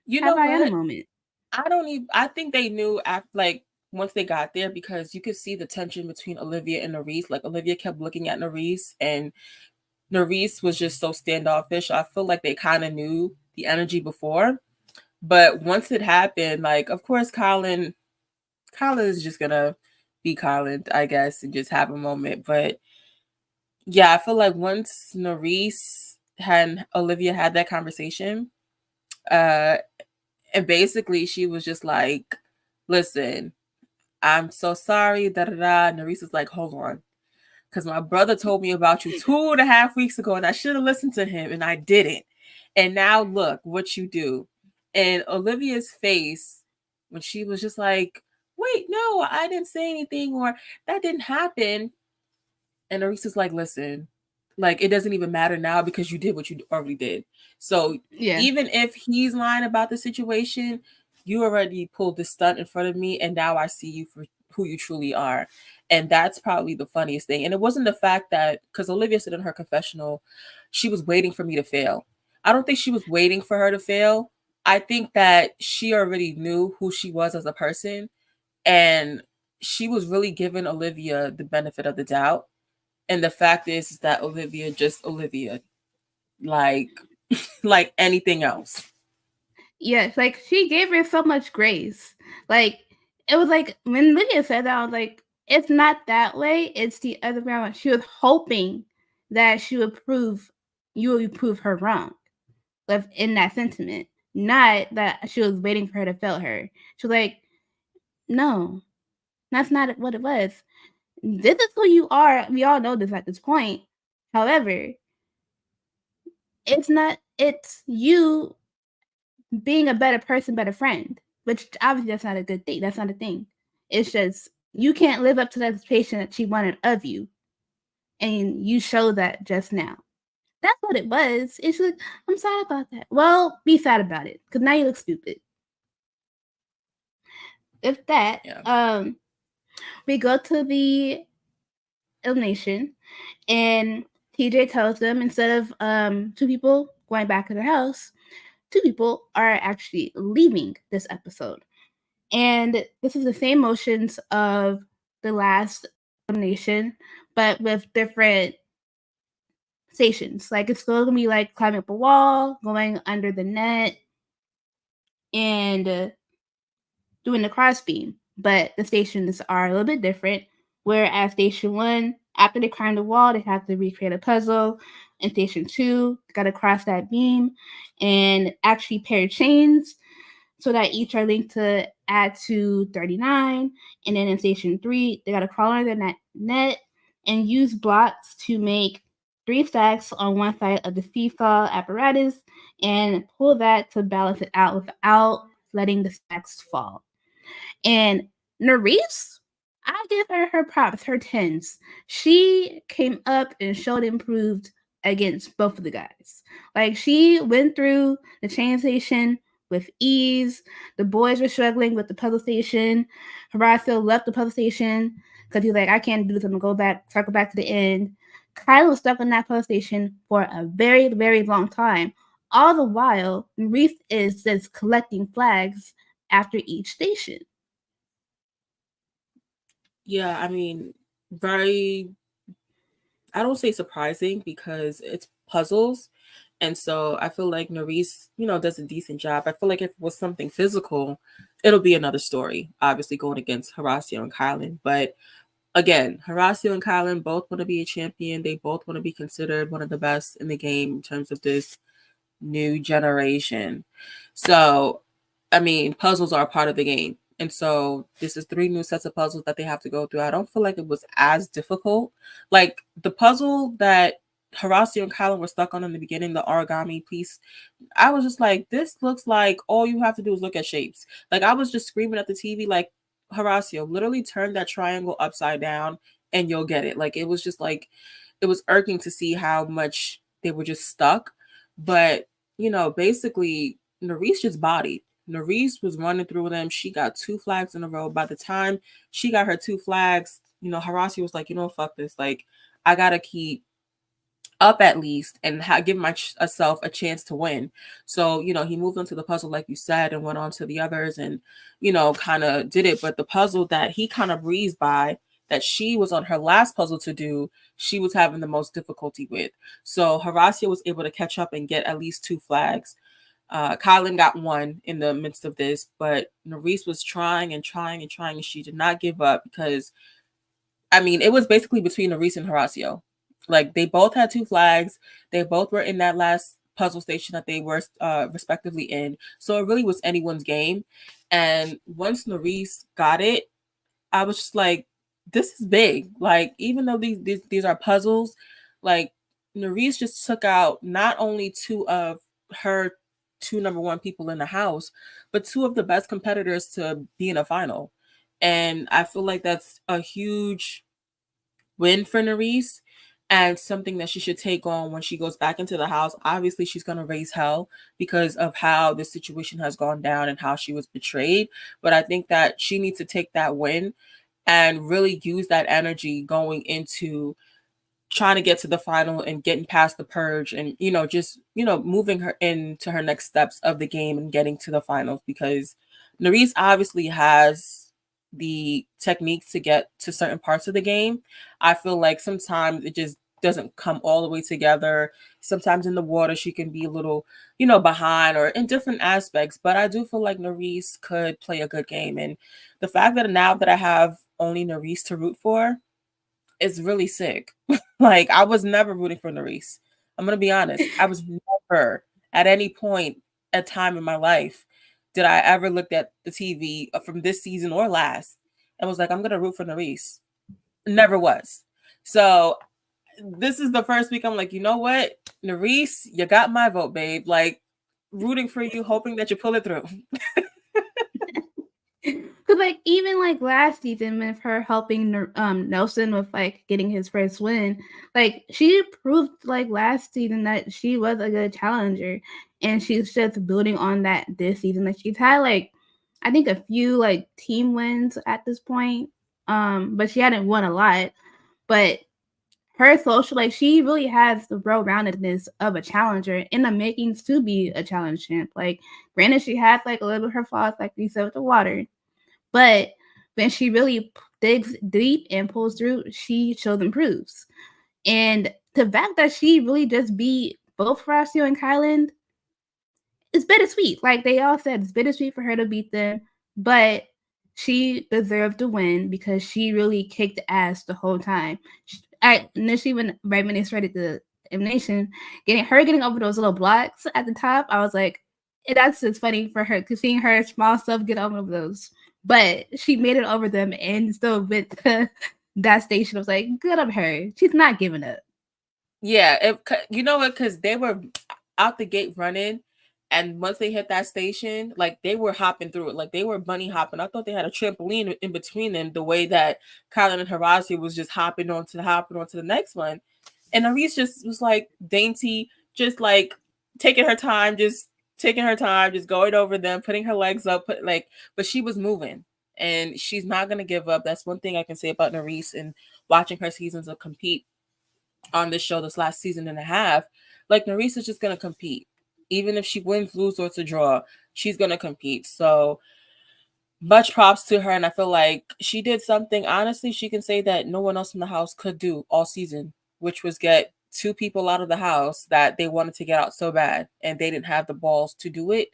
You have know Ariana what? moment. I don't even. I think they knew after, like, once they got there, because you could see the tension between Olivia and Nerys. Like, Olivia kept looking at Nerys, and Nerys was just so standoffish. I feel like they kind of knew the energy before, but once it happened, like, of course, Colin is just gonna be Colin, I guess, and just have a moment. But yeah, I feel like once Nerys and Olivia had that conversation, uh, and basically she was just like, "Listen, I'm so sorry." Da da da. And Nerys is like, "Hold on, because my brother told me about you 2.5 weeks ago, and I should have listened to him, and I didn't. And now look what you do." And Olivia's face when she was just like, "Wait, no, I didn't say anything, or that didn't happen." And Arissa's like, "Listen, like, it doesn't even matter now because you did what you already did. So Yeah, even if he's lying about the situation, you already pulled this stunt in front of me, and now I see you for who you truly are." And that's probably the funniest thing. And it wasn't the fact that, because Olivia said in her confessional, she was waiting for me to fail. I don't think she was waiting for her to fail. I think that she already knew who she was as a person, and she was really giving Olivia the benefit of the doubt. And the fact is that Olivia just Olivia, like like anything else. yes, like she gave her so much grace. Like it was like when Lydia said that, I was like, it's not that way. It's the other way around. She was hoping that she would prove you would prove her wrong, with in that sentiment. Not that she was waiting for her to fail her. She was like, no, that's not what it was. This is who you are. We all know this at this point. However, it's not. It's you being a better person, better friend. Which obviously that's not a good thing. That's not a thing. It's just you can't live up to the expectation that she wanted of you, and you show that just now. That's what it was. It's like, I'm sad about that. Well, be sad about it, because now you look stupid. If that, Yeah. we go to the elimination, and TJ tells them instead of two people going back to their house, two people are actually leaving this episode. And this is the same motions of the last elimination, but with different stations. Like it's still gonna be like climbing up a wall, going under the net, and doing the cross beam. But the stations are a little bit different. Whereas station one, after they climb the wall, they have to recreate a puzzle. In station two, they gotta cross that beam and actually pair chains so that each are linked to add to 39. And then in station three, they gotta crawl under the net and use blocks to make three stacks on one side of the seesaw apparatus and pull that to balance it out without letting the stacks fall. And Nerys, I give her props, her tens. She came up and showed improved against both of the guys. Like she went through the train station with ease. The boys were struggling with the puzzle station. Horacio left the puzzle station because he was like, I can't do this. I'm gonna go back, circle back to the end. Kyla was stuck on that puzzle station for a very, very long time. All the while, Nerys is just collecting flags after each station. Yeah, I mean, very, I don't say surprising because it's puzzles. And so I feel like Nerys, does a decent job. I feel like if it was something physical, it'll be another story, obviously going against Horacio and Kylan. But again, Horacio and Kylan both want to be a champion. They both want to be considered one of the best in the game in terms of this new generation. So, I mean, puzzles are a part of the game. And so this is three new sets of puzzles that they have to go through. I don't feel like it was as difficult. Like the puzzle that Horacio and Kylan were stuck on in the beginning, the origami piece, I was just like, this looks like all you have to do is look at shapes. Like I was just screaming at the TV, like, Horacio, literally turn that triangle upside down and you'll get it. Like it was just like, it was irking to see how much they were just stuck. But, basically, Nerys just bodied. Nerese was running through them. She got 2 flags in a row. By the time she got her 2 flags, Harasi was like, fuck this. Like, I gotta keep up at least and give myself a chance to win. So, he moved on to the puzzle, like you said, and went on to the others and, kind of did it. But the puzzle that he kind of breezed by, that she was on her last puzzle to do, she was having the most difficulty with. So Horacia was able to catch up and get at least 2 flags. Kylan got one in the midst of this, but Nerese was trying and trying and trying, and she did not give up because, it was basically between Nerese and Horacio. Like, they both had 2 flags. They both were in that last puzzle station that they were respectively in. So it really was anyone's game. And once Nerese got it, I was just like, this is big. Like, even though these are puzzles, like, Nerese just took out not only 2 of her 2 number 1 people in the house, but 2 of the best competitors to be in a final. And I feel like that's a huge win for Nerese and something that she should take on when she goes back into the house. Obviously, she's going to raise hell because of how the situation has gone down and how she was betrayed. But I think that she needs to take that win and really use that energy going into trying to get to the final and getting past the purge and just moving her into her next steps of the game and getting to the finals, because Nerese obviously has the techniques to get to certain parts of the game. I feel like sometimes it just doesn't come all the way together. Sometimes in the water she can be a little behind or in different aspects, but I do feel like Nerese could play a good game. And the fact that now that I have only Nerese to root for is really sick. Like, I was never rooting for Nerese. I'm gonna be honest. I was never at any point at time in my life did I ever look at the TV from this season or last and was like, I'm gonna root for Nerese. Never was. So this is the first week I'm like, you know what, Nerese, you got my vote, babe. Like, rooting for you, hoping that you pull it through. Cause like even like last season with her helping Nelson with like getting his first win, like she proved like last season that she was a good challenger, and she's just building on that this season. Like she's had like I think a few like team wins at this point, but she hadn't won a lot. But her social, like she really has the well-roundedness of a challenger in the makings to be a challenge champ. Like granted, she has like a little bit of her flaws, like we said with the water, but when she really digs deep and pulls through, she shows and proves. And the fact that she really just beat both Horacio and Kylan is bittersweet. Like they all said, it's bittersweet for her to beat them, but she deserved to win because she really kicked ass the whole time. Initially, when they started the elimination, getting over those little blocks at the top, I was like, that's just funny for her because seeing her small self get over those. But she made it over them and still went to that station. I was like, good on her. She's not giving up. Yeah, you know what? Because they were out the gate running, and once they hit that station, like they were hopping through it, like they were bunny hopping. I thought they had a trampoline in between them, the way that Kylan and Horacio was just hopping onto the next one, and Nerese just was like dainty, just like taking her time, just going over them, putting her legs up, but she was moving, and she's not gonna give up. That's one thing I can say about Nerese and watching her seasons of compete on this show this last season and a half. Like, Nerese is just gonna compete. Even if she wins, lose, or to draw, she's gonna compete. So much props to her, and I feel like she did something, honestly, she can say that no one else in the house could do all season, which was get 2 people out of the house that they wanted to get out so bad, and they didn't have the balls to do it,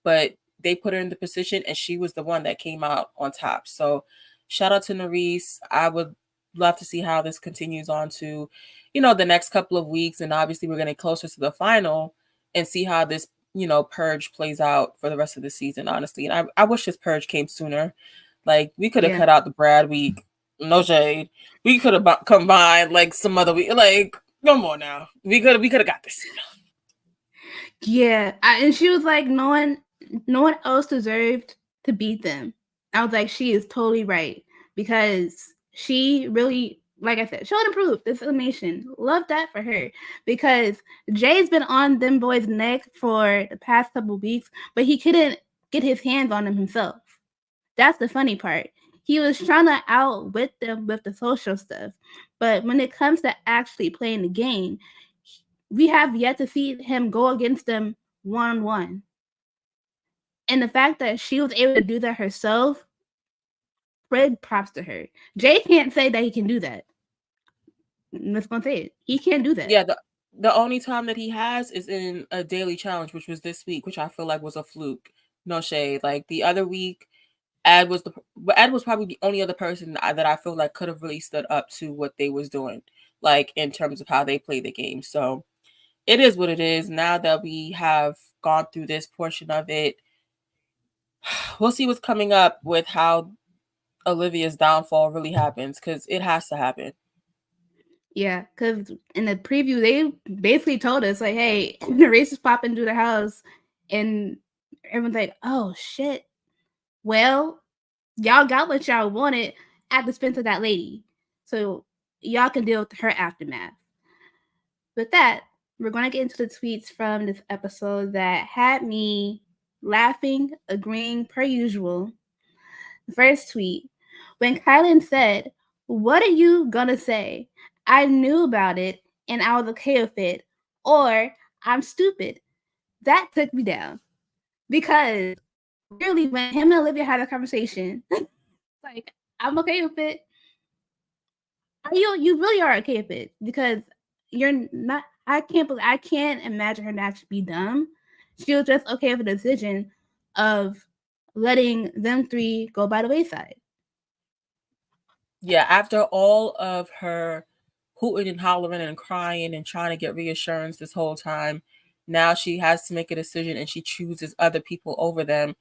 but they put her in the position, and she was the one that came out on top. So shout out to Nerese. I would love to see how this continues on to, the next couple of weeks, and obviously we're getting closer to the final, and see how this purge plays out for the rest of the season, honestly. And I wish this purge came sooner. Like, we could have cut out the Brad week. No shade. We could have combined like some other week. Like, no more now. We could have got this. Yeah, and she was like, no one else deserved to beat them. I was like, she is totally right, because she really, like I said, showed improved this elimination. Love that for her, because Jay's been on them boys' neck for the past couple weeks, but he couldn't get his hands on them himself. That's the funny part. He was trying to outwit them with the social stuff, but when it comes to actually playing the game, we have yet to see him go against them one on one. And the fact that she was able to do that herself, Fred props to her. Jay can't say that he can do that. Let's gonna say it. He can't do that. Yeah, the only time that he has is in a daily challenge, which was this week, which I feel like was a fluke. No shade. Like the other week, Ed was probably the only other person that I feel like could have really stood up to what they was doing, like in terms of how they play the game. So it is what it is. Now that we have gone through this portion of it, we'll see what's coming up with how Olivia's downfall really happens, because it has to happen. Yeah, because in the preview they basically told us like, "Hey, the race is popping through the house," and everyone's like, "Oh shit! Well, y'all got what y'all wanted at the expense of that lady, so y'all can deal with her aftermath." With that, we're going to get into the tweets from this episode that had me laughing, agreeing per usual. The first tweet, when Kylan said, "What are you gonna say? I knew about it and I was okay with it," or "I'm stupid." That took me down because really, when him and Olivia had a conversation, like, I'm okay with it. Are you really are okay with it because you're not. I can't imagine her to actually be dumb. She was just okay with the decision of letting them three go by the wayside. Yeah, after all of her hooting and hollering and crying and trying to get reassurance this whole time, now she has to make a decision and she chooses other people over them.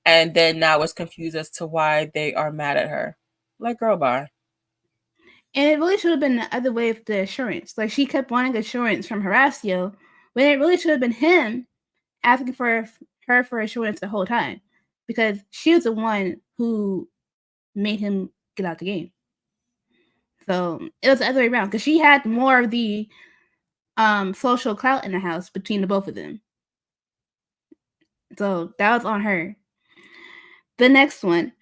And then now it's confused as to why they are mad at her. Like, girl, bye. And it really should have been the other way with the assurance. Like she kept wanting assurance from Horacio, when it really should have been him asking for her for assurance the whole time, because she was the one who made him get out the game. So it was the other way around because she had more of the social clout in the house between the both of them. So that was on her. The next one,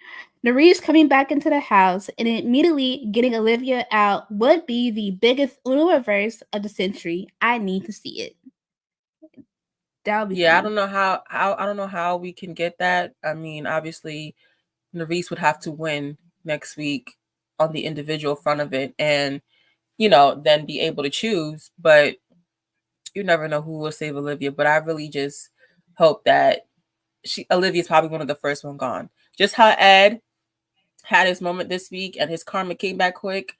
Nerys coming back into the house and immediately getting Olivia out would be the biggest Uno reverse of the century. I need to see it. That would be Yeah, I funny. don't know how I don't know how we can get that. I mean, obviously, Nerys would have to win next week on the individual front of it, and then be able to choose. But you never know who will save Olivia. But I really just hope that Olivia's probably one of the first one gone. Just how Ed had his moment this week and his karma came back quick,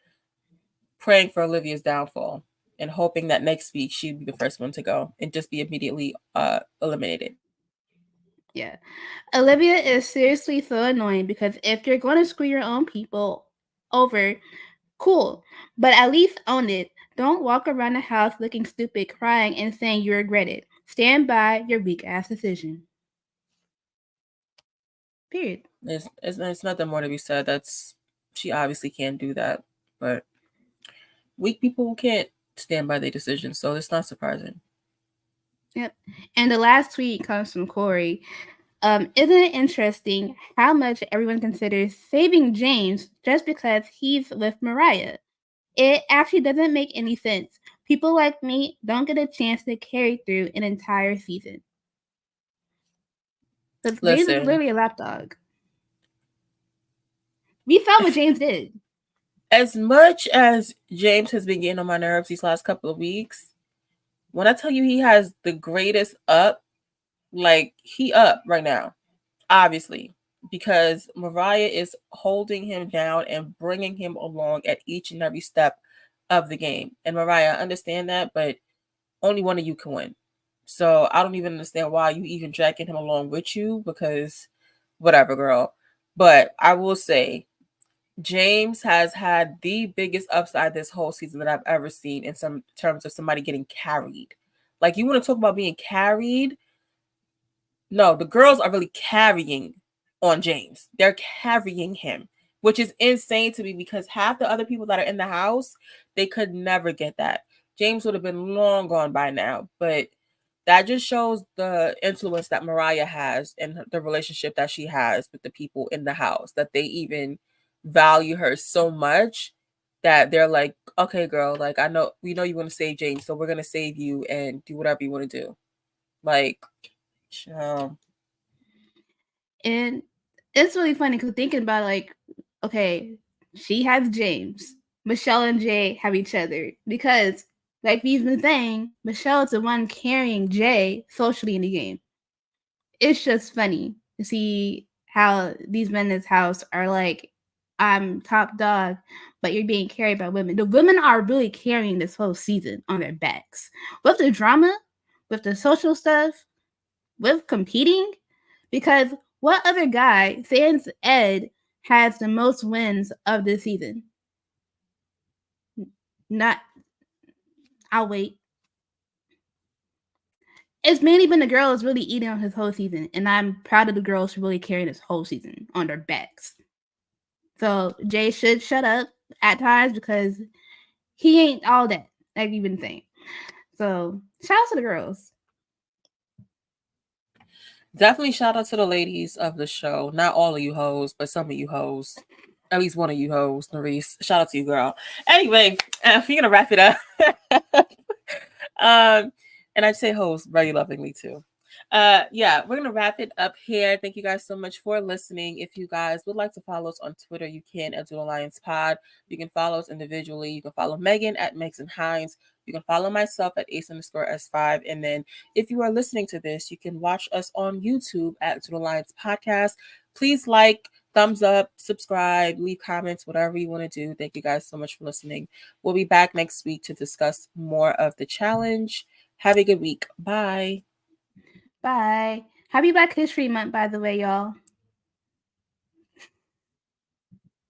praying for Olivia's downfall and hoping that next week she'd be the first one to go and just be immediately eliminated. Yeah. Olivia is seriously so annoying because if you're going to screw your own people over, cool. But at least own it. Don't walk around the house looking stupid, crying, and saying you regret it. Stand by your weak ass decision. Period. There's nothing more to be said. That's She obviously can't do that, but weak people can't stand by their decisions, so it's not surprising. Yep. And the last tweet comes from Corey. Isn't it interesting how much everyone considers saving James just because he's with Mariah? It actually doesn't make any sense. People like me don't get a chance to carry through an entire season. Because James is Listen, literally a lapdog. We saw what James did. as much as James has been getting on my nerves these last couple of weeks, when I tell you he has the greatest up, like he up right now, obviously, because Mariah is holding him down and bringing him along at each and every step of the game. And Mariah, I understand that, but only one of you can win. So I don't even understand why you even dragging him along with you, because whatever, girl. But I will say James has had the biggest upside this whole season that I've ever seen in some terms of somebody getting carried. Like, you want to talk about being carried? No, the girls are really carrying on James. They're carrying him, which is insane to me because half the other people that are in the house, they could never get that. James would have been long gone by now, but that just shows the influence that Mariah has and the relationship that she has with the people in the house, that they even value her so much that they're like, okay, girl, like I know we know you want to save James, so we're gonna save you and do whatever you want to do. Like, um, And it's really funny because thinking about like, okay, she has James, Michelle and Jay have each other because, like we've been saying, Michelle is the one carrying Jay socially in the game. It's just funny to see how these men in this house are like, I'm top dog, but you're being carried by women. The women are really carrying this whole season on their backs. With the drama, with the social stuff, with competing, because what other guy, sans Ed, has the most wins of this season? Not, I'll wait. It's mainly been the girls really eating on his whole season, and I'm proud of the girls for really carrying this whole season on their backs. So Jay should shut up at times because he ain't all that, like we've been saying. So shout out to the girls. definitely shout out to the ladies of the show. Not all of you hoes, but some of you hoes. At least one of you hoes, Nerese. Shout out to you, girl. Anyway, we're gonna wrap it up. And I say hoes very lovingly too. Yeah, we're gonna wrap it up here. Thank you guys so much for listening. If you guys would like to follow us on Twitter, you can at Duel Alliance Pod. You can follow us individually. You can follow Megan at Megs and Hines. You can follow myself at Ace_S5. And then if you are listening to this, you can watch us on YouTube at Duel Alliance Podcast. Please like, thumbs up, subscribe, leave comments, whatever you want to do. Thank you guys so much for listening. We'll be back next week to discuss more of the challenge. Have a good week. Bye. Bye. Happy Black History Month, by the way, y'all.